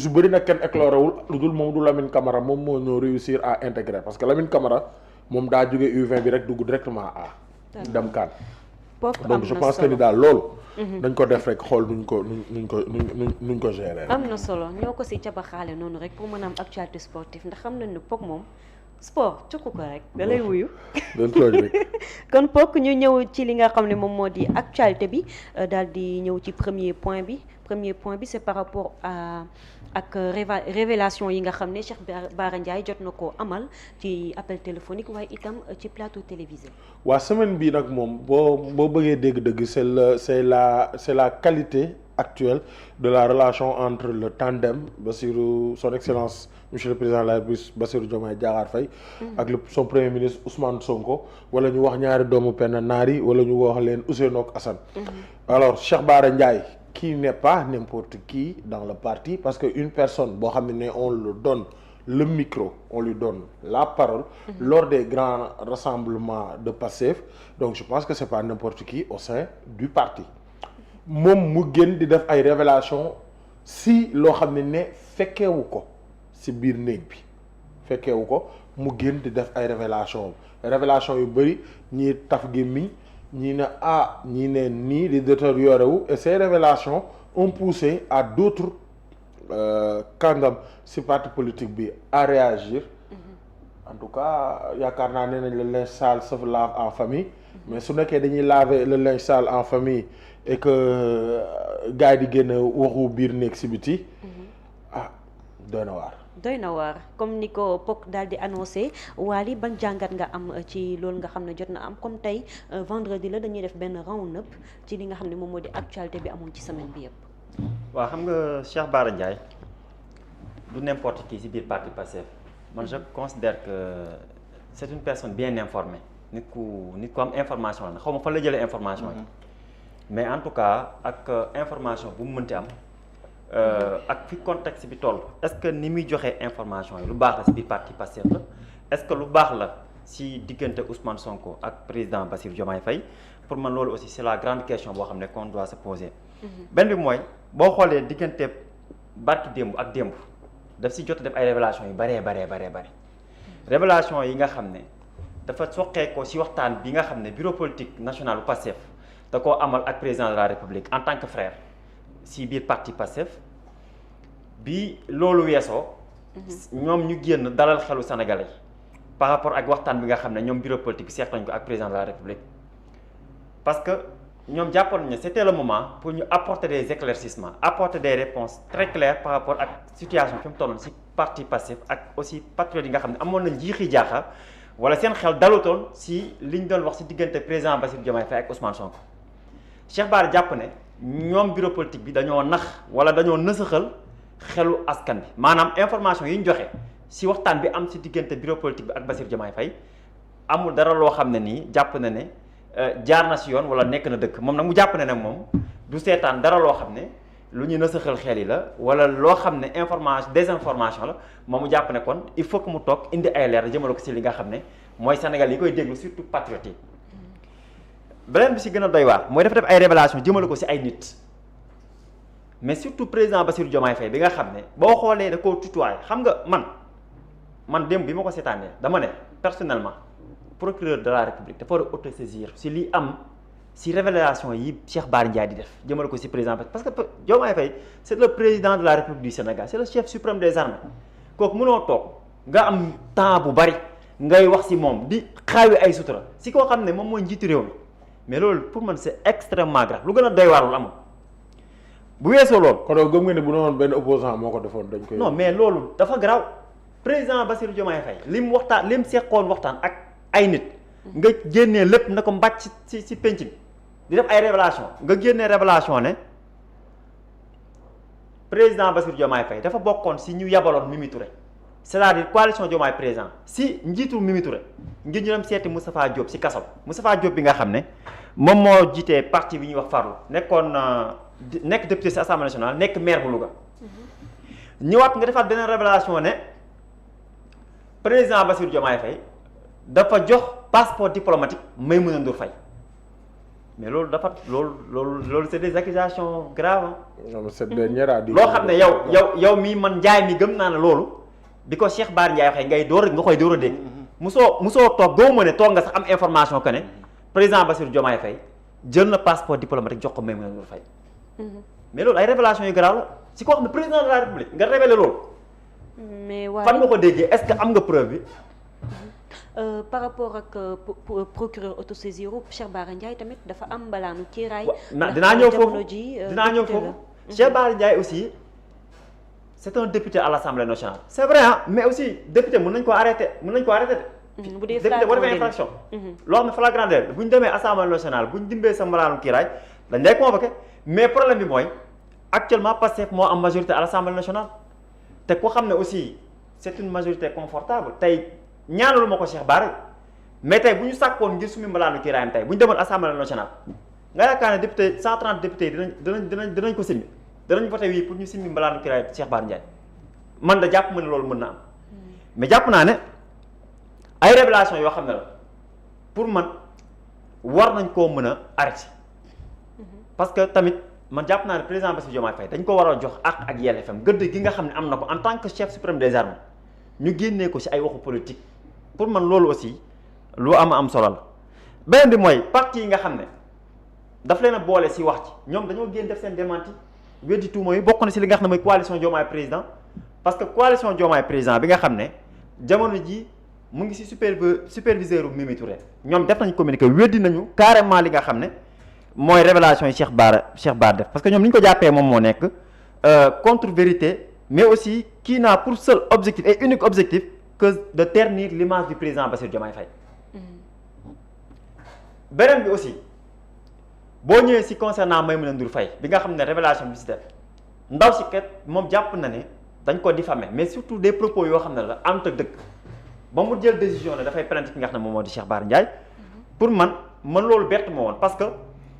su bëri nag kenn écloré wul lu dul moom du Lamine Camara moom moo ñoo réussir à intégrer parce que Lamine Camara moom daa jóge U20 bi rek dugg directement à dem kaan donc je pense que ni daal loolu dañ ko def rek xool nuñ ko gérer. am na solo ñoo ko si cabaxaale noonu rek pour mën a am actualité sportive ndax xam nañ ne POK moom sport cukku ko rek da lay wuyu. kon POK ñu ñëw ci li nga xam ne moom moo di actualité bi daal di ñëw ci premier point bi c'est par rapport ak révélation yi nga xam ne Cheikh Bara Ndiaye jot na koo amal ci appel téléphonique waaye itam ci plateau télévisé. waa semaine bii nag moom boo bëggee dégg-dëgg c'est la qualité actuelle de la relation entre le tandem Bassirou son excellence monsieur le président de la République Bassirou Diomaye Diakhar Faye ak son premier ministre Ousmane Sonko wala ñu wax ñaari doomu penn naari wala ñu wax leen Ousseynou ak Assane. Alors Cheikh Bara Ndiaye qui n'est pas n'importe qui dans le parti parce que une personne boo xam ne on le donne le micro, on lui donne la parole lors des grands rassemblements de Pastef, donc je pense que c'est pas n'importe qui au sein du parti. moom mu génn di def ay révélation si loo xam ne fekkeewu ko si biir néeg bi fekkeewu ko mu génn di def ay révélation yu bëri ñii taf gémmiñ ñii ne ñii ne nii di détérioré wu et ces révélations ont poussé à d'autres kàngam si parti politique bi à réagir en tout cas yaakaar naa ne nañ le linge sale se lave en famille mais su nekkee dañuy laver le linge sale en famille et que gars yi di génn waxu biir néeg si biti doy na waar comme ni ko POK daal di annoncé Wally ban jàngat nga am ci loolu nga xam ne jot na am comme tey vendredi la dañuy def benn round up ci li nga xam ne moom moo di actualité bi amoon ci semaine bi yëpp. waaw xam nga Cheikh Bara Ndiaye du n'importe qui ci biir parti Pastef man je considère que c'est une personne bien informée nit ku am information la xaw ma fan la jëlee information yi mais en tout cas ak information bu mu mënti am ak fi contexte bi toll est-ce que ni muy joxee information yi lu baax la ci biir parti Pastef la est-ce que lu baax la ci diggante Ousmane Sonko ak président Bassirou Diomaye Faye pour man loolu aussi c'est la grande question boo xam ne qu'on doit se poser. benn bi mooy boo xoolee diggante barki démb ak démb daf ci jot def ay révélation yu baree révélation yi nga xam ne dafa soqee ko ci waxtaan bi nga xam ne bureau politique national bu Pastef da koo amal ak président de la République en tant que frère ci biir parti Pastef bi loolu weesoo ñoom ñu génn dalal xelu sénégalais par rapport ak waxtaan bi nga xam ne ñoom bureau politique bi seex nañ ko ak président de la République parce que ñoom jàppoon nañu c'était le moment pour ñu apporter des éclaircissements apporter des réponses très claires par rapport ak situation fi mu tolloon ci parti Pastef ak aussi patriotes yi nga xam ne amoon nañ jiixi jaaxa wala seen xel dalutoon ci li ñu doon wax ci diggante président Bassirou Diomaye Faye ak Ousmane Sonko Cheikh Bara jàpp ne ñoom bureau politique bi dañoo nax wala dañoo nësaxal xelu askan bi maanaam information yi ñu joxe ci waxtaan bi am ci diggante bureau politique bi ak Bassirou Diomaye Faye amul dara loo xam ne nii jàpp na ne jaar na ci yoon wala nekk na dëkk moom nag mu jàpp ne nag moom du seetaan dara loo xam ne lu ñu nësaxal xel yi la wala loo xam ne information désinformation la moom mu jàpp ne kon il faut que mu toog indi ay leer jëmale ko ci li nga xam ne mooy Sénégal yi koy déglu surtout patriotes yi beneen bi ci gën a doy waar mooy dafa def ay révélation jëmale ko ci ay nit mais surtout président Bassirou Diomaye Faye bi nga xam ne boo xoolee da koo tutoyé xam nga man démb bi ma ko seetaanee dama ne personnellement procureur de la République dafa war a autosaisir ci li am ci révélation yi Cheikh Bara Ndiaye di def jëmale ko ci président parce que Diomaye Faye c'est le président de la République du Sénégal c'est le chef suprême des armées kooku mënoo toog nga am temps bu bari ngay wax ci moom di xaawi ay sutura ci koo xam ne moom mooy njiitu réew mi mais loolu pour man c'est extrêmement grave lu gën a doy waar lu amul bu weesoo loolu. kon gëm nga ne bu noonu benn opposant moo ko defoon dañ koy. non mais loolu dafa garaaw président Bassirou Diomaye Faye li mu seqoon waxtaan ak ay nit nga génnee lépp na ko mbàcc ci penc bi di def ay révélation nga génnee révélation ne président Bassirou Diomaye Faye dafa bokkoon ci ñu yabaloon Mimi Touré c'est-à-dire coalition Diomaye président ci njiitu Mimi Touré ngir ñu dem seeti Moustapha Diop ci kaso Moustapha Diop bi nga xam ne moom moo jiitee parti bi ñuy wax Farlu nekk député ci Assemblée nationale nekk maire bu Louga ñëwaat nga defaat beneen révélation ne président Bassirou Diomaye Faye dafa jox passeport diplomatique Maïmouna Ndour Faye mais loolu dafa loolu c'est des accusations graves. non cette dernière a dit. loo xam ne yow mii man Ndiaye mi gëm naa ne loolu bi ko Cheikh Bara Ndiaye waxee nga koy door a dégg. musoo toog doo mën a toog nga sax am information que ne président Bassirou Diomaye Faye jël na passeport diplomatique jox ko Maïmouna Ndour Faye. mais loolu ay révélation yu grave la si koo xam ne président de la République nga révélé loolu. mais waaye fan nga ko déggee est-ce que am nga preuve bi. par rapport ak procureur autosaisir Cheikh Bara Ndiaye tamit dafa am mbalaanu kiiraay. dinaa ñëw foofu Cheikh Bara Ndiaye aussi c'est un député à l'Assemblée nationale. c'est vrai mais aussi député mën nañu ko arrêté bu dee député boo defee infraction. loo xam ne flagrant délit bu ñu demee Assemblée nationale bu ñu dimbee sa mbalaanu kiiraay dañ lay convoqué mais problème bi mooy actuellement Pastef moo am majorité à l'Assemblée nationale te ko xam ne aussi c'est une majorité confortable tey. ñaanalu ma ko Cheikh Bara mais tey bu ñu sàkkoon ngir sumi mbalaanu kiiraayam tey bu ñu demoon assemblée nationale nga yaakaar ne député 130 députés dinañ ko simmi danañ voté wii pour ñu simmi mbalaanu kiiraay Cheikh Bara Ndiaye man da jàpp ma ne loolu mën na am mais jàpp naa ne ay révélation yoo xam ne la pour man war nañ koo mën a arrêter parce que tamit man jàpp naa ne président Bassirou Diomaye Faye dañ ko war a jox ak yelleefam gëdd gi nga xam ne am na ko en tant que chef suprême des armées ñu génnee ko ci ay waxu politique pour man loolu aussi lu am solo la beneen bi mooy parti yi nga xam ne daf leen a boole ci wax ci ñoom dañoo génn def seen démenti weddi tuuma yi bokk na ci li nga xam ne mooy coalition Diomaye président parce que coalition Diomaye président bi nga xam ne jamono ji mu ngi ci superviseur u Mimi Touré ñoom def nañ communiqué weddi nañu carrément li nga xam ne mooy révélation yi Cheikh Bara def parce que ñoom li ñu ko jàppee moom moo nekk contre-vérité mais aussi qui n'a pour seul objectif et unique objectif que de ternir l'image du président Bassirou Diomaye Faye. beneen bi aussi boo ñëwee ci concernant Maïmouna Ndour Faye bi nga xam ne révélation bi ci def ndaw si kat moom jàpp na ne dañ ko diffamer mais surtout des propos yoo xam ne la ànd ak dëgg ba mu jël décision ne dafay plainte ki nga xam ne moom moo di Cheikh Bara Ndiaye pour man loolu bett ma woon parce que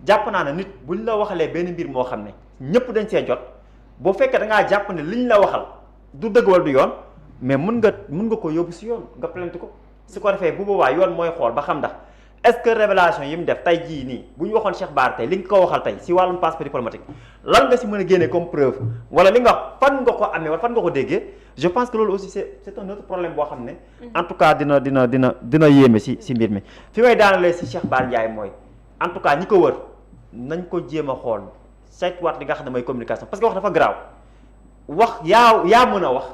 jàpp naa ne nit buñ la waxalee benn mbir moo xam ne ñëpp dañ see jot. boo fekkee da ngaa jàpp ne liñ la waxal du dëgg wala du yoon mais mën nga ko yóbbu ci yoon nga plainte ko su ko defee bu boobaa yoon mooy xool ba xam ndax est-ce que révélation yi mu def tey jii nii bu ñu waxoon Cheikh Bara tey li nga ko waxal tey ci wàllum passeport diplomatique lan nga ci mën a génne comme preuve wala li nga wax fan nga ko amee wala fan nga ko déggee je pense que loolu aussi c'est un autre problème boo xam ne en tout cas dina yéeme ci mbir mi fi may daanalee ci Cheikh Bara Ndiaye mooy en tout cas ñi ko wër nañ ko jéem a xool saytuwaat li nga xam ne mooy communication parce que wax dafa garaaw wax yaa mën a wax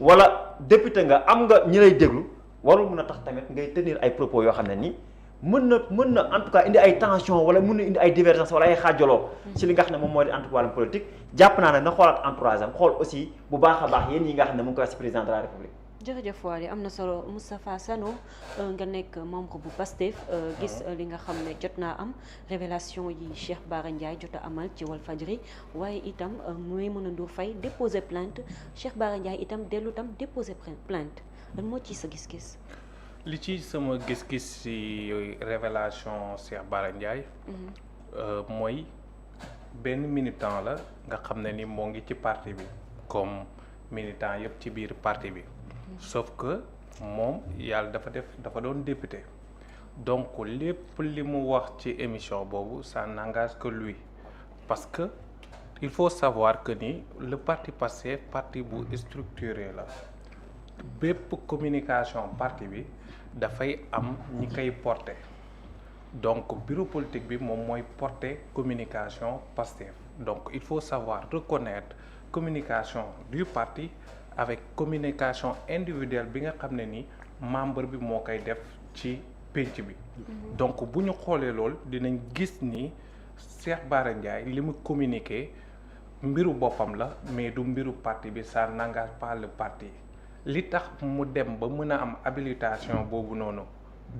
wala député nga am nga ñi lay déglu warul mën a tax tamit ngay tenir ay propos yoo xam ne nii mën na en tout cas indi ay tension wala mën na indi ay divergence wala ay xaajaloo ci li nga xam ne moom moo di en tout cas wàllum politique jàpp naa ne na xoolaat entourage am xool aussi bu baax a baax yéen yi nga xam ne mu ngi koy wax ci président de la république. jërëjëf Waly am na solo Moustapha Sano nga nekk membre bu PASTEF gis li nga xam ne jot naa am révélation yi Cheikh Bara Ndiaye jot a amal ci Walfadjri waaye itam Maïmouna Ndour Faye déposé plainte Cheikh Bara Ndiaye itam dellu tam déposé plainte lan moo ci sa gis-gis. li ci sama gis-gis ci révélation Cheikh Bara Ndiaye mooy benn militant la nga xam ne ni moo ngi ci parti bi comme militant yëpp ci biir parti bi. sauf que moom yàlla dafa doon député donc lépp li mu wax ci émission boobu ça n'engage que lui parce que il faut savoir que ni le parti Pastef parti bu structuré la bépp communication parti bi dafay am ñi koy porter donc bureau politique bi moom mooy porter communication Pastef donc il faut savoir reconnaître communication du parti avec communication individuelle bi nga xam ne ni membre bi moo koy def ci pénc bi donc bu ñu xoolee lool dinañ gis ni Cheikh Bara Ndiaye li mu communiqué mbiru boppam la mais du mbiru parti bi ça n'engage pas le parti li tax mu dem ba mën a am habilitation boobu noonu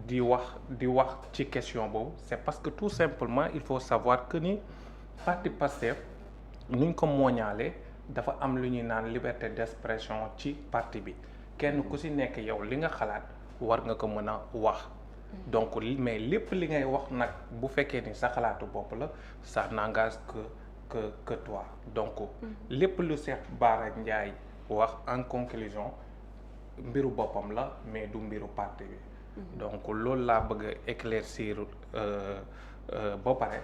di wax ci question boobu c'est parce que tout simplement il faut savoir que ni parti Pastef nuñ ko mooñaale dafa am lu ñuy naan liberté d'expression ci parti bi kenn ku ci nekk yow li nga xalaat war nga ko mën a wax donc mais lépp li ngay wax nag bu fekkee ni sa xalaatu bopp la ça n'engage que toi donc lépp lu Cheikh Bara Ndiaye wax en conclusion mbiru boppam la mais du mbiru parti bi donc loolu laa bëgg a éclaircir ba pare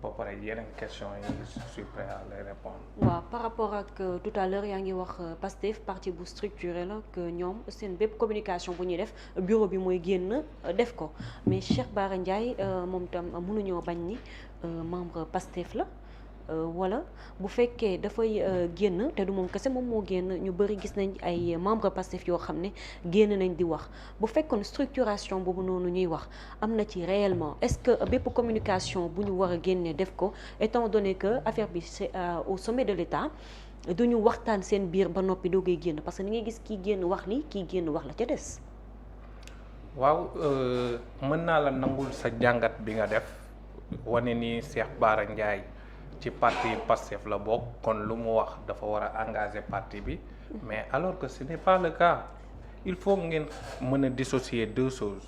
ba pare yeneen question yi je suis prêt à les répondre. waaw par rapport ak tout à l'heure yaa ngi wax Pastef parti bu structuré la que ñoom seen bépp communication bu ñuy def bureau bi mooy génn def ko mais Cheikh Bara Ndiaye moom tam mënuñoo bañ ni membre Pastef la wala bu fekkee dafay génn te du moom kese moom moo génn ñu bëri gis nañ ay membre Pastef yoo xam ne génn nañ di wax bu fekkoon structuration boobu noonu ñuy wax am na ci réellement est-ce que bépp communication bu ñu war a génne def ko étant donné que affaire bi c'est au sommet de l'État du ñu waxtaan seen biir ba noppi doogay génn parce que ni ngay gis kii génn wax li kii génn wax la ca des. waaw mën naa la nangul sa jàngat bi nga def wane ni Cheikh Bara Ndiaye ci parti Pastef la bokk kon lu mu wax dafa war a engager parti bi mais alors que ce n'est pas le cas il faut ngeen mën a dissocier deux choses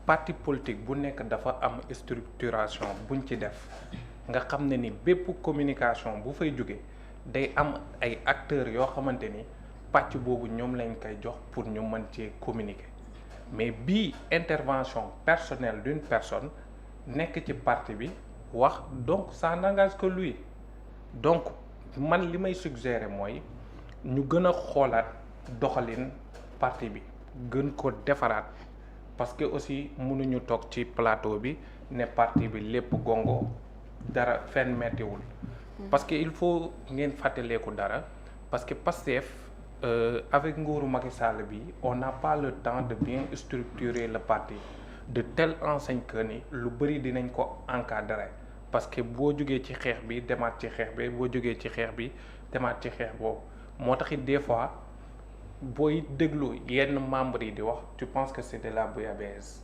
parti politique bu nekk dafa am structuration buñ ci def nga xam ne ni bépp communication bu fay jóge day am ay acteurs yoo xamante ni pàcc boobu ñoom lañ koy jox pour ñu mën cee communiquer mais bii intervention personnelle d'une personne nekk ci parti bi wax donc ça n'engage que lui donc man li may suggérer mooy ñu gën a xoolaat doxalin parti bi gën ko defaraat parce que aussi mënuñu toog ci plateau bi ne parti bi lépp gongo dara fenn mettiwul parce que il faut ngeen fàttaleeku dara parce que Pastef avec nguuru Macky Sall bi on n'a pas le temps de bien structurer le parti de telle enseigne que ni lu bëri dinañ ko encadrer parce que boo jógee ci xeex bi demaat ci xeex bi boo jógee ci xeex bi demaat ci xeex boobu moo tax it des fois booy déglu yenn membres yi di wax tu penses que c'est de la bouillabaisse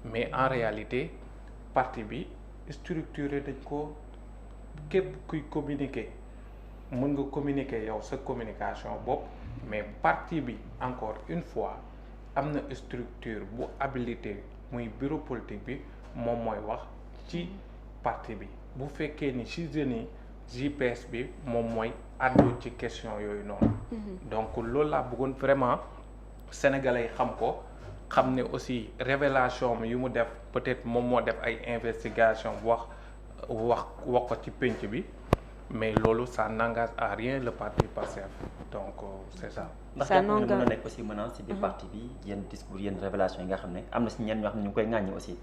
mais en réalité parti bi structuré dañ ko képp kuy communiquer mën nga communiquer yow sa communication bopp mais parti bi encore une fois am na structure bu habilité muy bureau politique bi moom mooy wax ci parti bi bu fekkee ni ci jeunes yi JPS bi moom mooy àddu ci question yooyu noonu donc loolu laa bëggoon vraiment sénégalais yi xam ko xam ne aussi révélation yu mu def peut-être moom moo def ay investigation wax ko ci pénc bi mais loolu ça n'engage à rien le parti Pastef donc c'est ça. ndax jàpp nga ne mën na nekk aussi menace ci biir parti bi yenn discours yenn révélation yi nga xam ne am na si ñenn ñoo xam ne ñu ngi koy ŋàññi aussi.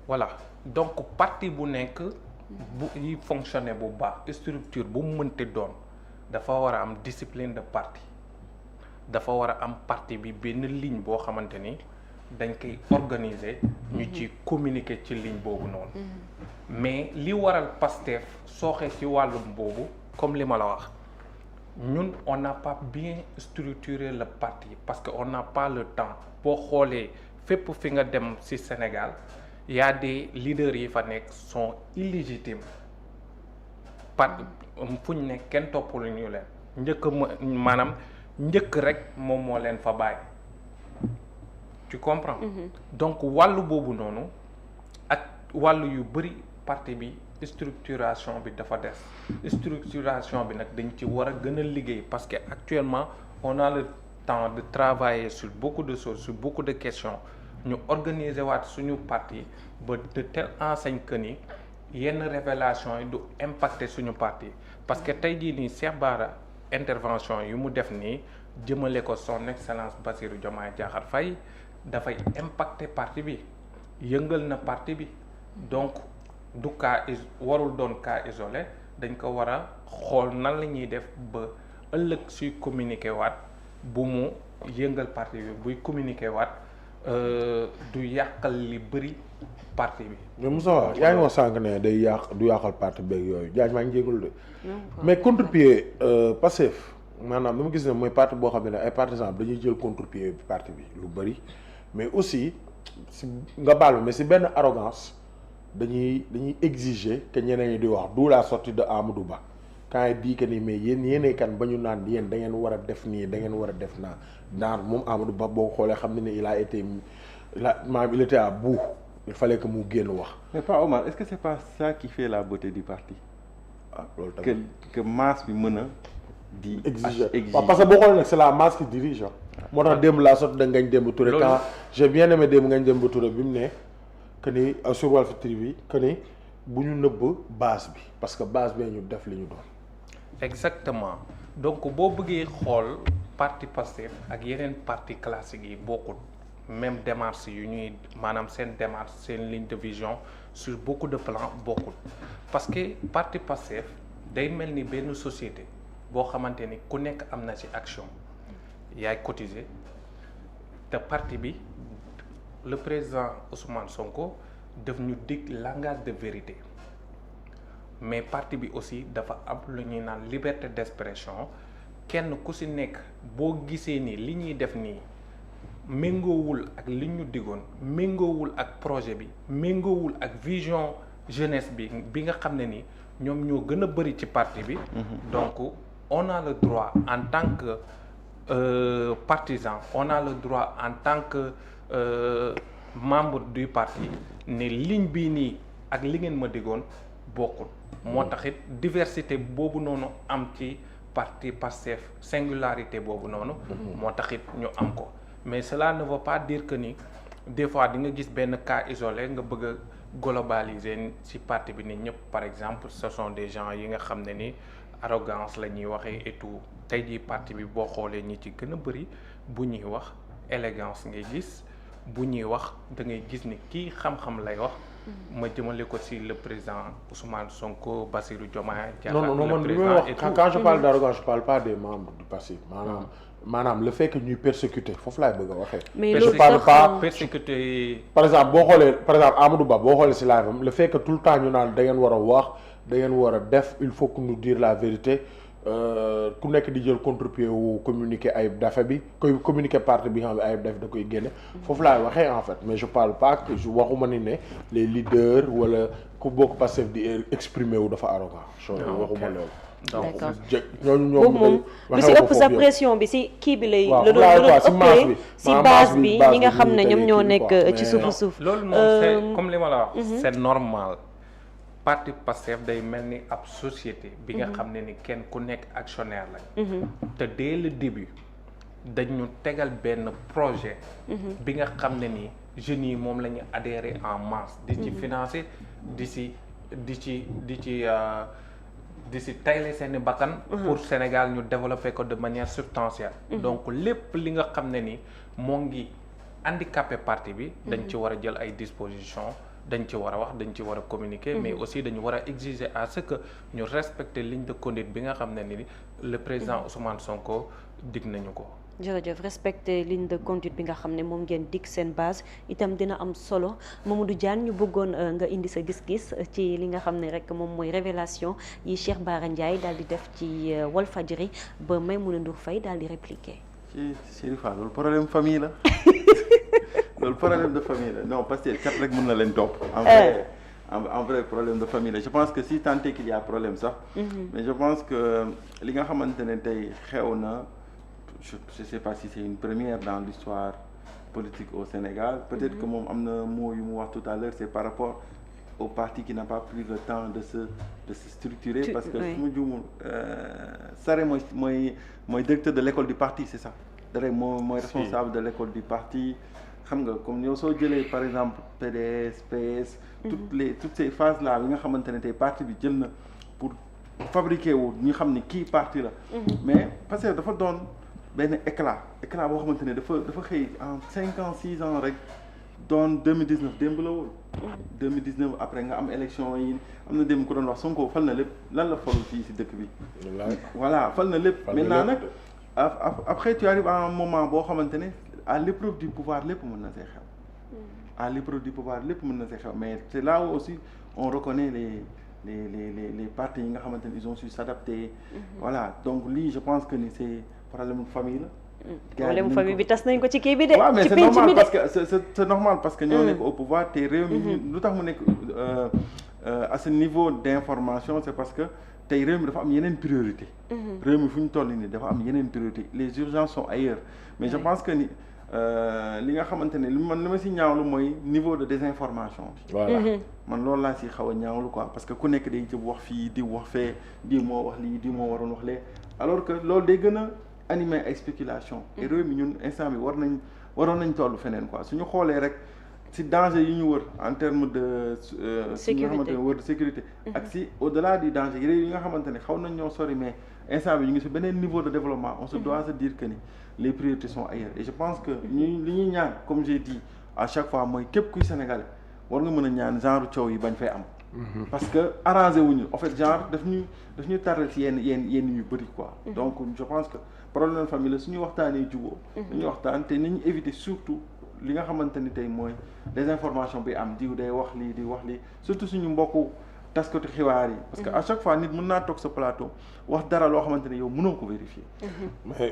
voilà donc parti bu nekk bu yi fonctionner bu baax structure bu mu mënti doon dafa war a am discipline de parti dafa war a am parti bi benn ligne boo xamante ni dañ koy organiser ñu ci communiquer ci ligne boobu noonu mais li waral Pastef sooxe ci wàllum boobu comme li ma la wax ñun on n'a pas bien structuré le parti parce que on n'a pas le temps boo xoolee fépp fi nga dem ci Sénégal y a des leaders yi fa nekk sont illégitimes par fu ñu ne kenn toppul ñu leen njëkk maanaam njëkk rek moom moo leen fa bàyyi tu comprends donc wàllu boobu noonu ak wàllu yu bëri parti bi structuration bi dafa des structuration bi nag dañ ci war a gën a liggéey parce que actuellement on a le temps de travailler sur beaucoup de choses sur beaucoup de questions ñu organiser waat suñu parti ba de telle enseigne que ni yenn révélation yi du impacter suñu parti parce que tey jii nii Cheikh Bara intervention yu mu def nii jëmale ko son excellence Bassirou Diomaye Diakhar Faye dafay impacter parti bi yëngal na parti bi donc du cas warul doon cas isolé dañ ko war a xool nan la ñuy def ba ëllëg suy communiquer waat bu mu yëngal parti bi buy communiquer waat du yàqal li bëri parti bi. mais Moussa yaa ngi wax sànq ne day du yàqal parti beeg yooyu jaaj maa ngi jégalu de. mais contre-pied Pastef maanaam dama gis ne mooy parti boo xam ne ay partisans dañuy jël contre-pied parti bi lu bëri mais aussi si nga baal ma mais si benn arrogance dañuy exiger que ñeneen ñi di wax d'où la sortie de Amadou Ba quand il dit que ni mais yéenay kan ba ñu naan yéen da ngeen war a def nii da ngeen war a def naa naan moom Amadou Ba boo xoolee xam ne il a été il était à bout il fallait que mu génn wax. mais pas Omar est-ce que c'est pas ça qui fait la beauté du parti. ah loolu tamit que masse bi mën a di. exiger waaw parce que boo xoolee nag c'est la masse qui dirige moo tax démb laa sotti da Ngagne Demba Touré. quand j'ai bien aimé démb Ngagne Demba Touré bi mu ne que ni sur Walf TV que ni bu ñu nëbb base bi parce que base bee ñu def li ñu doon. exactement donc boo bëggee xool parti Pastef ak yeneen parti classique yi bokkul même démarche yu ñuy maanaam seen démarche seen ligne de vision sur beaucoup de plans bokkul parce que parti Pastef day mel ni benn société boo xamante ni ku nekk am na ci action yaay cotiser te parti bi le président Ousmane Sonko daf ñu dig langage de vérité mais parti bi aussi dafa am lu ñuy naan liberté d'expression kenn ku ci nekk boo gisee ni li ñuy def nii méngoowul ak li ñu digoon méngoowul ak projet bi méngoowul ak vision jeunesse bi nga xam ne ni ñoom ñoo gën a bari ci parti bi. donc on a le droit en tant que partisan on a le droit en tant que membre du parti ne ligne bii nii ak li ngeen ma digoon bokkul. moo taxit diversité boobu noonu am ci parti Pastef singularité boobu noonu. moo taxit ñu am ko mais cela ne veut pas dire que ni des fois di nga gis benn cas isolé nga bëgg a globaliser ci parti bi ni ñëpp par exemple ce sont des gens yi nga xam ne ni arrogance la ñuy waxee et tout tey jii parti bi boo xoolee ñi ci gën a bari bu ñuy wax élégance ngay gis bu ñuy wax da ngay gis ni kii xam-xam lay wax. ma jëmale ko ci le président Ousmane Sonko, Bassirou Diomaye Diakhar. non man li may wax quand je parle d'arrogance je parle pas des membres du passé maanaam le fait que ñuy persécuter foofu laay bëgg a waxee. mais je parle pas persécuter. par exemple boo xoolee Amadou Ba boo xoolee ci live am le fait que tout le temps ñu naan da ngeen war a wax da ngeen war a def il faut que nous dire la vérité ku nekk di jël contre-pied wu communiquer Ayib Daffé bi koy communiquer parti bi nga xam ne Ayib Daffé da koy génne foofu laay waxee en fait mais je parle pas que waxuma ni ne les leaders wala ku bokk Pastef di exprimer wu dafa arrogant. waxuma loolu. d'accord ñooñu boobu moom lu si ëpp sa pression bi si kii bi lay. waaw la doon ëppee si base bi ñi nga xam ne ñoom ñoo nekk ci suufu suuf. loolu moom c'est comme li ma la wax. c'est normal. parti Pastef day mel ni ab société bi nga xam ne ni kenn ku nekk actionnaire lañ. te dès le début dañu tegal benn projet. bi nga xam ne ni jeunes yi moom la ñu adhéré en masse. di ci financer di ci tayle seeni bakkan. pour Sénégal ñu développer ko de manière substantielle. donc lépp li nga xam ne ni moo ngi handicapé parti bi. dañ ci war a jël ay dispositions. dañ ci war a wax dañ ci war a communiquer. mais aussi dañu war a exiger à ce que ñu respecter ligne de conduite bi nga xam ne ni le président Ousmane Sonko dig nañu ko. jërëjëf respecter ligne de conduite bi nga xam ne moom ngeen dig seen base itam dina am solo Mamadou Diagne ñu bëggoon nga indi sa gis-gis ci li nga xam ne rek moom mooy révélation yi Cheikh Bara Ndiaye daal di def ci Walfadjri ba Maïmouna Ndour Faye daal di répliquer. ci Chérifa loolu problème famille la. loolu problème de famille la non parce que kat rek mën na leen topp. en vrai problème de famille la je pense que si tant est qu'il y a problème sax. mais je pense que li nga xamante ne tey xew na je sais pas si c'est une première dans l'histoire politique au Sénégal. peut-être que moom am na mot yu mu wax tout à l'heure c'est par rapport au parti qui n'a pas pris le temps de se structurer. parce que su ma juumul Sare mooy directeur de l'école du parti c'est ça. Dare mooy responsable de l'école du parti. xam nga comme yow soo jëlee par exemple PDS PS. toutes ces phases là yi nga xamante ne tey parti bi jël na pour fabriquer wu ñu xam ni kii parti la. mais parce que dafa doon benn éclat boo xamante ne dafa xëy en 5 ans 6 ans rek doon 2019 démb la woon. 2019 après nga am élection yi am na démb ko doon wax Sonko fal na lépp lan la falu fii si dëkk bi. voilà fal na lépp. maintenant nag après tu arrives à un moment boo xamante ne. à l'épreuve du pouvoir lépp mën na see xew. à l'épreuve du pouvoir lépp mën na see xew mais c'est là où aussi on reconnaît les partis yi nga xamante ne ils ont su s'adapter. voilà donc lii je pense que ni c'est problème famille la. problème famille bi tas nañ ko ci kii bi de. waaw mais ci c'est penc normal mi de parce que c'est normal parce que ñoo nekk au pouvoir te réew mi lu tax mu nekk à ce niveau d'information c'est parce que tey réew mi dafa am yeneen priorité. réew mi fu ñu toll nii dafa am yeneen priorité les urgences sont ailleurs mais je pense que ni. li nga xamante ne li ma si ñaawlu mooy niveau de désinformation bi. voilà man loolu laa si xaw a ñaawlu quoi parce que ku nekk day jëm wax fii di wax fee di moo wax lii di moo waroon wax lee alors que loolu day gën a animer ay spéculation et réew mi ñun instant bi waroon nañ toll feneen quoi suñu xoolee rek si danger yi ñu wër en terme de sécurité nga xamante ne wër de sécurité ak si au-delà du danger réew yi nga xamante ne xaw nañ ñoo sori mais instant bi ñu ngi si beneen niveau de développement on se doit se dire que ni les priorités sont ailleurs et je pense que li ñuy ñaan comme j'ai dit à chaque fois mooy képp kuy sénégalais war nga mën a ñaan genre coow yi bañ fay am parce que arrangé wuñu en fait genre daf ñu tardel si yenn yu bëri quoi donc je pense que problème famille la suñu waxtaanee jubóo dañuy waxtaan te nañu éviter surtout li nga xamante ni tey mooy désinformation bi am diw day wax lii di wax lii surtout suñu mbokku taskatu xibaar yi parce que à chaque fois nit mën naa toog sa plateau wax dara loo xamante ne yow mënoo ko vérifier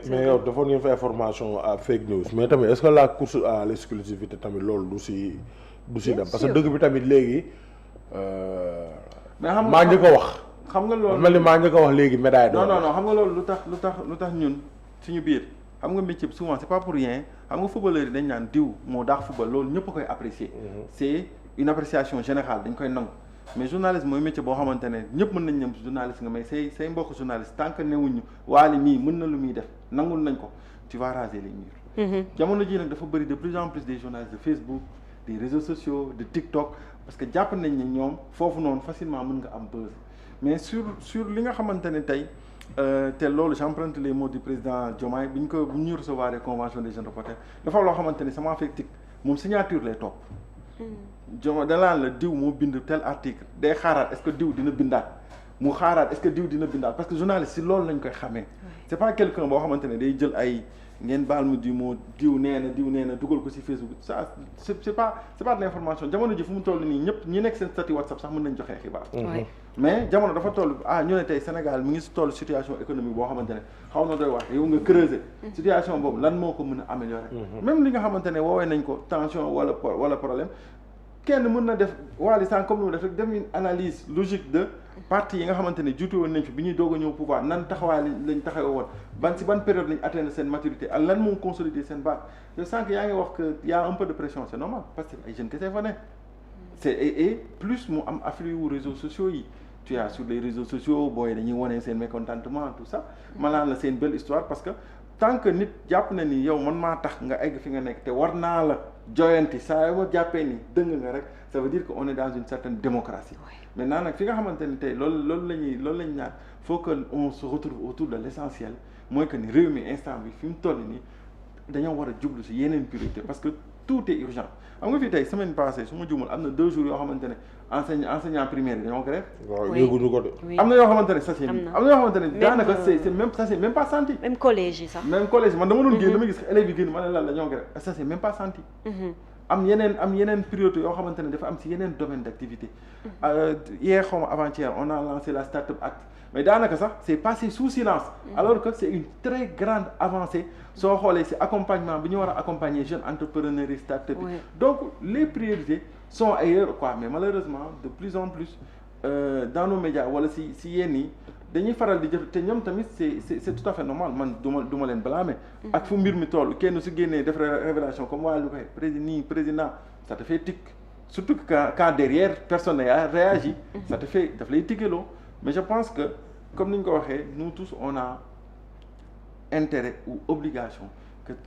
mais yow dafa ngeen fa information à fake news mais tamit est-ce que la course à l'exclusivité tamit loolu du si dem parce que dëgg bi tamit léegi mais xam maa ngi ko wax xam nga loolu mel ni maa ngi ko wax léegi médaille d'or non xam nga loolu lu tax ñun suñu biir xam nga métier souvent c'est pas pour rien xam nga footballeur yi dañ naan diw moo daax football loolu ñëpp koy apprécier c'est une appréciation générale dañ koy nangu mais journaliste mooy métier boo xamante ne ñëpp mën nañ ñëm journaliste nga mais say mbokk journaliste tant que newuñu waali mii mën na lu muy def nangul nañ ko tu vas raser les murs jamono ji nag dafa bëri de plus en plus des journalistes de Facebook des réseaux sociaux de TikTok parce que jàpp nañ ne ñoom foofu noonu facilement mën nga am buzz mais sur li nga xamante ne tey te loolu j'emprunte les mots du président Diomaye bu ñu recevoir convention des jeunes reporters dafa loo xamante ne sama fait tic moom signature lay topp Diomaye danaan la diw moo bind tel article day xaaraat est-ce que diw dina bindaat mu xaaraat est-ce que diw dina bindaat parce que journaliste si loolu lañ koy xamee c'est pas quelqu'un boo xamante ne day jël ay ngeen baal ma di moo diw nee na dugal ko si Facebook ça c'est pas de l'information jamono ji fu mu toll nii ñëpp ñi nekk seen statut WhatsApp sax mën nañ joxee xibaar mais jamono dafa toll ñu ne tey Sénégal mi ngi si toll situation économique boo xamante ne xaw na doy wax yow nga creuser situation boobu lan moo ko mën a améliorer même li nga xamante ne woowee nañ ko tension wala problème kenn mën na def waali sànq comme ni mu def rek def une analyse logique de parti yi nga xamante ne juutu woon nañ fi bi ñuy doog a ñëw pouvoir nan taxawaay lañ taxawee woon ban période lañ atteindre seen maturité ak lan moo consolider seen base te sànq yaa ngi wax que y a un peu de pression c'est normal parce que ay jeunes kese fa ne c'est et plus mu am afflux wu réseaux sociaux yi tu as sur les réseaux sociaux booy dañuy wane seen mécontentement tout ça maanaam la c'est une belle histoire parce que tant que nit jàpp na ni yow man maa tax nga egg fi nga nekk te war naa la joyanti saa yoo ma jàppee ni dëng nga rek ça veut dire que on est dans une certaine démocratie maintenant nag fi nga xamante ni tey loolu lañu ñaan faut que on se retrouve autour de l'essentiel mooy que ni réew mi instant bi fi mu toll nii dañoo war a jublu si yeneen priorité parce que tout est urgent xam nga fii tey semaine passée su ma jumul am na 2 jours yoo xamante ne enseignant primaire yi dañoo grève waaw yëguñu ko de am na yoo xamante ne sachet am na yoo xamante ne daanaka c'est même ça c'est même pas senti même collège yi sax même collège man dama doon génn dama gis élèves yi génn ma ne lan la ñoo grève ça c'est même pas senti am yeneen priorité yoo xamante ne dafa am si yeneen domaine d'activité hier xaw ma avant-hier on a lancé la Startup Act mais daanaka sax c'est passé sous silence alors que c'est une très grande avancée soo xoolee si accompagnement bi ñu war a accompagner jeunes entrepreneurs yi start-up yi donc les priorités sont ailleurs quoi mais malheureusement de plus en plus dans nos médias wala si yenn yi dañuy faral di jëf te ñoom tamit c'est tout à fait normal man du ma leen blâmer ak fu mbir mi toll kenn su génnee def révélation comme waa lu koy président ça te fait tic surtout que quand derrière personne n'a réagi ça te fait daf lay tickeloo mais je pense que comme ni ñu ko waxee nous tous on a intérêt ou obligation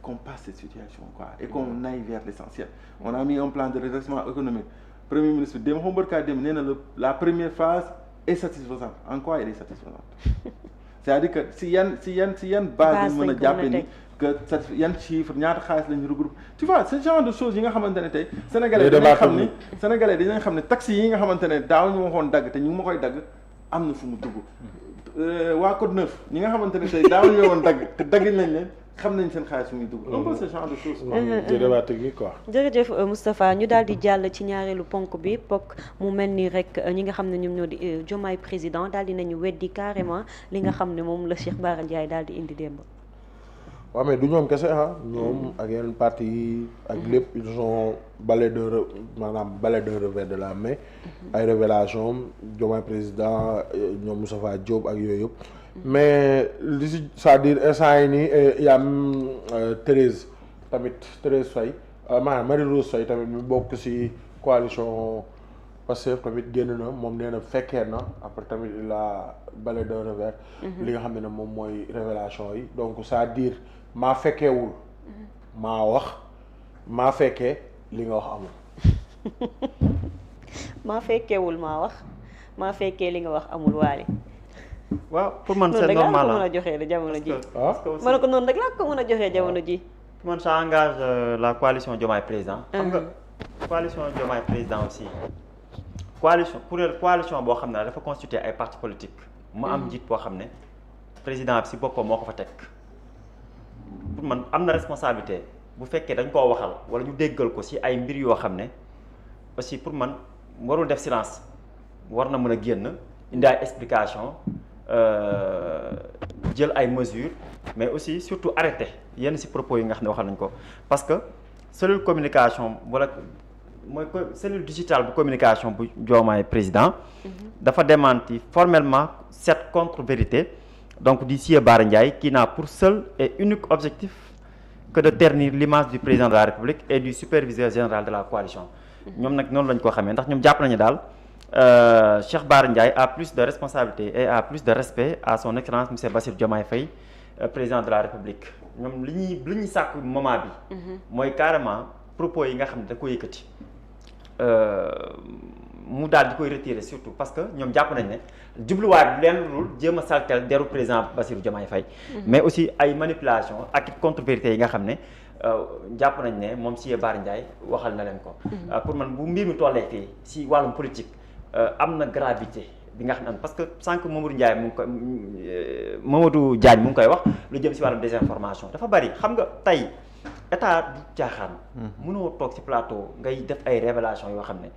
qu'on passe cette situation quoi et qu'on aille vers l'essentiel on a mis un plan de redressement économique premier ministre bi déma xambarkaa dem nee na la première phase est satisfaisante en quoi elle est satisfaisante c'est-à-dire que si yan base lañ mën a jàppe ni que yan chiffre ñaata xaalis lañu regroupe tu vois ce genre de choses yi nga xamante ne tey sénégalais dinañ xam ne taxi yi nga xamante ne daaw ñu waxoon dagg te ñu ngi ma koy dagg am na fu mu dugg waa Code Neuf ñi nga xamante ne tey daaw ñu woon dagg te dagg nañ leen xam nañ seen xaalis fu muy dugg un peu ce genre de choses des débats techniques quoi jërëjëf Moustapha ñu daal di jàll ci ñaareelu ponk bi mu mel ni rek ñi nga xam ne ñoom ñoo di Diomaye président daal di nañu weddi carrément li nga xam ne moom la Cheikh Bara Ndiaye daal di indi démb waaw mais du ñoom kese ñoom ak yeneen parti yi ak lépp ils ont balayé de revers de la main ay révélation Diomaye président ñoom Moustapha Diop ak yooyu yëpp mais li si c'est-à-dire instant yi nii y a Thérèse Faye maanaam Marie-Rose Faye tamit mu bokk si coalition Pastef tamit génn na moom nee na fekkee na après tamit il a balayé de revers li nga xam ne moom mooy révélation yi donc c'est-à-dire maa fekkeewul maa wax maa fekkee li nga wax amul maa fekkeewul maa wax maa fekkee li nga wax amul waale. waaw pour man c'est normal noonu rek laa ko mën a joxee jamono ji. ma ne ko noonu rek laa ko mën a joxee jamono ji. pour man ça engage la coalition Diomaye président. xam nga coalition Diomaye président aussi. coalition boo xam ne dafa constituer ay partis politiques. mu am njiit boo xam ne président bi si boppam moo ko fa teg. pour man am na responsabilité bu fekkee dañ koo waxal wala ñu déggal ko si ay mbir yoo xam ne aussi pour man warul def silence war na mën a génn indi ay explication jël ay mesures mais aussi surtout arrêter yenn si propos yi nga xam ne waxal nañ ko parce que cellule communication wala mooy cellule digitale bu communication bu Diomaye président dafa démenti formellement cette contre-vérité donc du sieur Bara Ndiaye qui n'a pour seul et unique objectif que de ternir l'image du président de la République et du superviseur général de la coalition ñoom nag noonu lañ ko xamee ndax ñoom jàpp nañu daal Cheikh Bara Ndiaye a plus de responsabilité et a plus de respect à son excellence monsieur Bassirou Diomaye Faye président de la République ñoom li ñuy sàkku moment bi mooy carrément propos yi nga xam ne da ko yëkkati mu daal di koy retirer surtout parce que ñoom jàpp nañ ne jubluwaay bi leen lul jéem a saltel deru président Bassirou Diomaye Faye mais aussi ay manipulation ak contre-vérité yi nga xam ne jàpp nañ ne moom si Bara Ndiaye waxal na leen ko pour man bu mbir mi tollee fii si wàllum politique am na gravité bi nga xam ne parce que sànq Mamadou Ndiaye Mamadou Diagne mu ngi koy wax lu jëm si wàllum désinformation dafa bari xam nga tey état du caaxaan mënoo toog ci plateau ngay def ay révélation yoo xam ne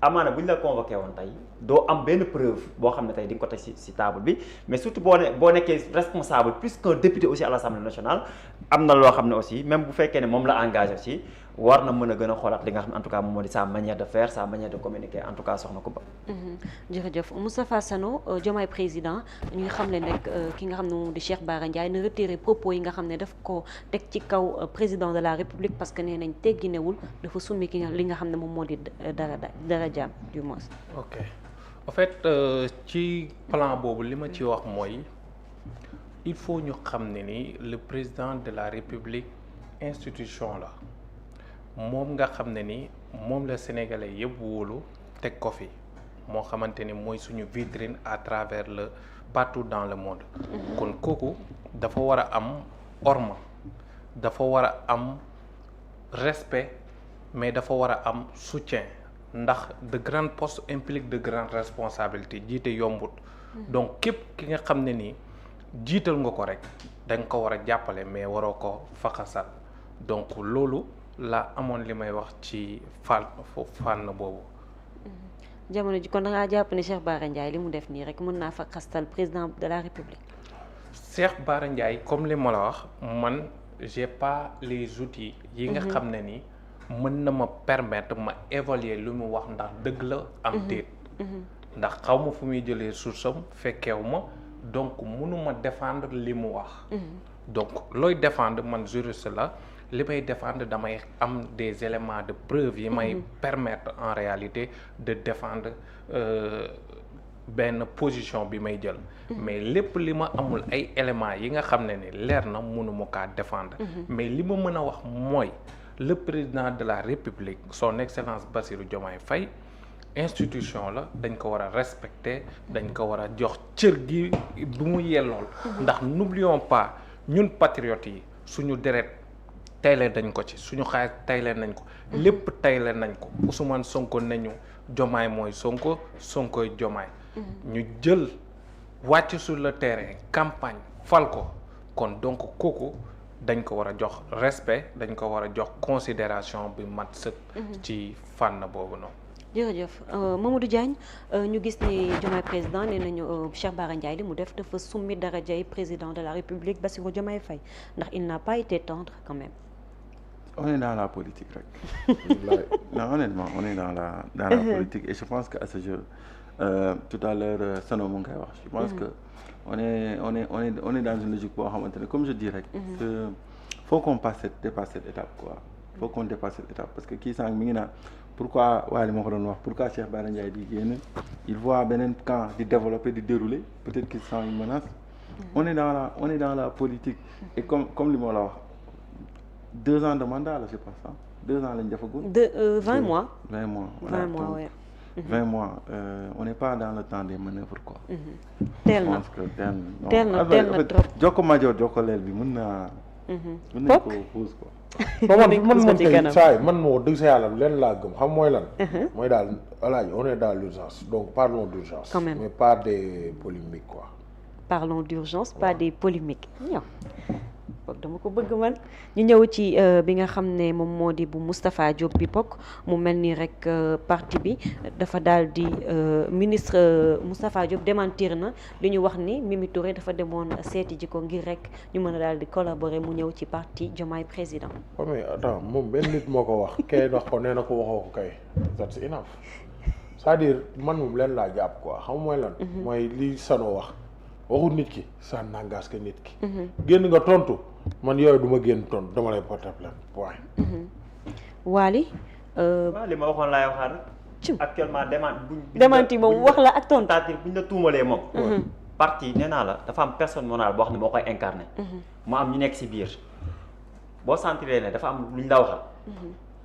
amaana bu ñu la convoqué woon tey doo am benn preuve boo xam ne tey di nga ko teg ci table bi mais surtout boo nekkee responsable plus qu'un député aussi à l'Assemblée nationale am na loo xam ne aussi même bu fekkee ne moom la engagé ci war na mën a gën a xoolaat li nga xam ne en tout cas moom moo di sa manière de faire sa manière de communiquer en tout cas soxna Koumba. jërëjëf Moustapha Sano Diomaye président ñuy xam leen rek ki nga xam ne moom di Cheikh Bara Ndiaye na retiré propos yi nga xam ne daf ko teg ci kaw président de la République parce que nee nañ tegginewul dafa summi li nga xam ne moom moo di dara jaam du moins. ok en fait ci plan boobu li ma ci wax mooy il faut ñu xam ne ni le président de la République institution la. moom nga xam ne ni moom la sénégalais yëpp wóolu teg ko fi moo xamante ni mooy suñu vitrine à travers le partout dans le monde kon kooku dafa war a am orma dafa war a am respect mais dafa war a am soutien ndax de grands postes impliquent de grandes responsabilités jiite yombut donc képp ki nga xam ne ni jiital nga ko rek da nga ko war a jàppale mais waroo ko faxasal donc loolu la amoon li may wax ci fànn boobu. jamono ji kon da ngaa jàpp ne Cheikh Bara Ndiaye li mu def nii rek mën naa fa xastal président de la République. Cheikh Bara Ndiaye comme li ma la wax man j'ai pas les outils. yi nga xam ne ni mën na ma permettre ma évaluer lu mu wax ndax dëgg la am déet. ndax xaw ma fu muy jëlee source am fekkeewu ma donc mënuma défendre li mu wax. donc looy défendre man juriste la. li may défendre damay am des éléments de preuve yi may permettre en réalité de défendre benn position bi may jël mais lépp li ma amul ay éléments yi nga xam ne ni leer na mënuma kaa défendre mais li ma mën a wax mooy le président de la République son excellence Bassirou Diomaye Faye institution la dañ ko war a respecter dañ ko war a jox cër gi bu mu yellool ndax n'oublions pas ñun patriotes yi suñu deret tayle nañ ko ci suñu xaalis tayle nañ ko lépp tayle nañ ko Ousmane Sonko nañu Diomaye mooy Sonkoy Diomaye ñu jël wàcc sur le terrain campagne fal ko kon donc kooku dañ ko war a jox respect dañ ko war a jox considération bi mat sëkk ci fànn boobu noonu. jërëjëf Mamadou Diagne ñu gis ni Diomaye président nee nañu Cheikh Bara Ndiaye li mu def dafa summi darajay président de la République Bassirou Diomaye Faye ndax il n'a pas été tendre quand même. On est dans la politique rek. Non, honnêtement, on est dans la politique et je pense que à ce jeu tout à l'heure Sano mu ngi koy wax je pense que on est dans une logique boo xamante ne comme je dis rek que faut qu'on dépasse cette étape quoi. Faut qu'on dépasse cette étape parce que kii sànq mi ngi naan pourquoi waaye moo ko doon wax pourquoi Cheikh Bara Ndiaye di génn il voit beneen camp di développer di dérouler peut-être qu'il sent une menace. On est dans la politique et comme li ma la wax 2 ans de mandat là je pense 2 ans lañ defagul. 20 mois. 20 mois 20 mois oui. 20 mois on n'est pas dans le temps des manœuvres quoi. teel je na pense que teel na trop. jokko major jokko leel bi mën naa. mën nañ ko pause quoi. man moo dëgg sa yàlla leen laa gëm xam mooy lan. mooy daal Alaaji on est dans l'urgence donc parlons d'urgence. Quand même. mais pas des polémiques quoi. Parlons d'urgence pas des polémiques ñëw boog dama ko bëgg man ñu ñëw ci bi nga xam ne moom moo di bu Moustapha Diop bi bokk mu mel ni rek parti bi dafa daal di ministre Moustapha Diop démentir na li ñu wax ni Mimi Touré dafa demoon seeti ji ko ngir rek ñu mën a daal di collaborer mu ñëw ci parti Diomaye président. mais attends moom benn nit moo ko wax kay wax ko nee na ko waxoo ko kay that's enough c'est-à-dire man moom leen laa jàpp quoi xam mooy lan. mooy li Sano wax. waxul nit ki ça n'engage que nit ki. génn nga tontu man yooyu du ma génn tontu dama lay porter plainte point. Waly. waaw li ma waxoon laay waxaat rek. actuellement démenti moom wax la ak tontu. c'est-à-dire bu ñu la tuumalee moom. parti nee naa la dafa am personne morale boo xam ne moo koy incarné. mu am ñu nekk ci biir boo sentiree ne dafa am lu ñu la waxal.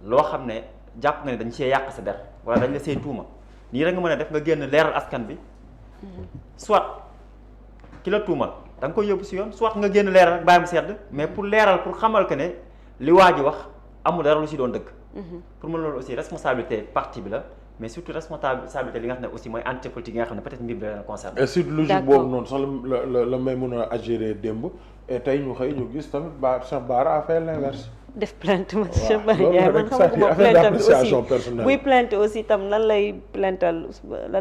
loo xam ne jàpp nga ne dañ see yàq sa der wala dañ la see tuuma nii rek nga mën a def nga génn leeral askan bi soit. ki la tuumal da nga koy yóbbu si yoon soit nga génn leeral rek bàyyi mu sedd mais pour leeral pour xamal que ne li waa ji wax amul dara lu si doon dëgg. pour mën loolu aussi responsabilité parti bi la mais surtout responsabilité li nga xam ne aussi mooy entité politique yi nga xam ne peut-être mbir bi la concerné. et surtout logique boobu noonu sax la may mën a agir démb et tey ñu xëy ñu gis tamit Cheikh Bara a fait l'inverse. def plainte man Cheikh Bara Ndiaye man xamaguma plainte bi aussi buy plainte aussi tam lan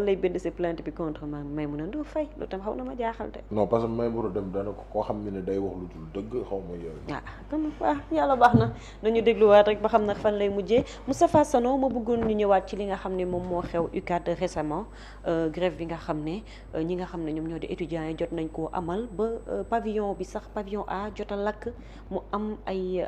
lay bind si plainte bi contre Maïmouna Ndour Faye loolu tam xaw na ma jaaxal de. non parce que Maïmouna dem dana ko koo xam ne day wax lu dul dëgg xaw ma yooyu. kon waaw yàlla baax na nañu dégluwaat rek ba xam nag fan lay mujjee Moustapha Sano ma bëggoon ñu ñëwaat ci li nga xam ne moom moo xew UCAD récemment grève bi nga xam ne ñi nga xam ne ñoom ñoo di étudiants yi jot nañ koo amal ba pavillon bi sax pavillon A jot a lakk mu am ay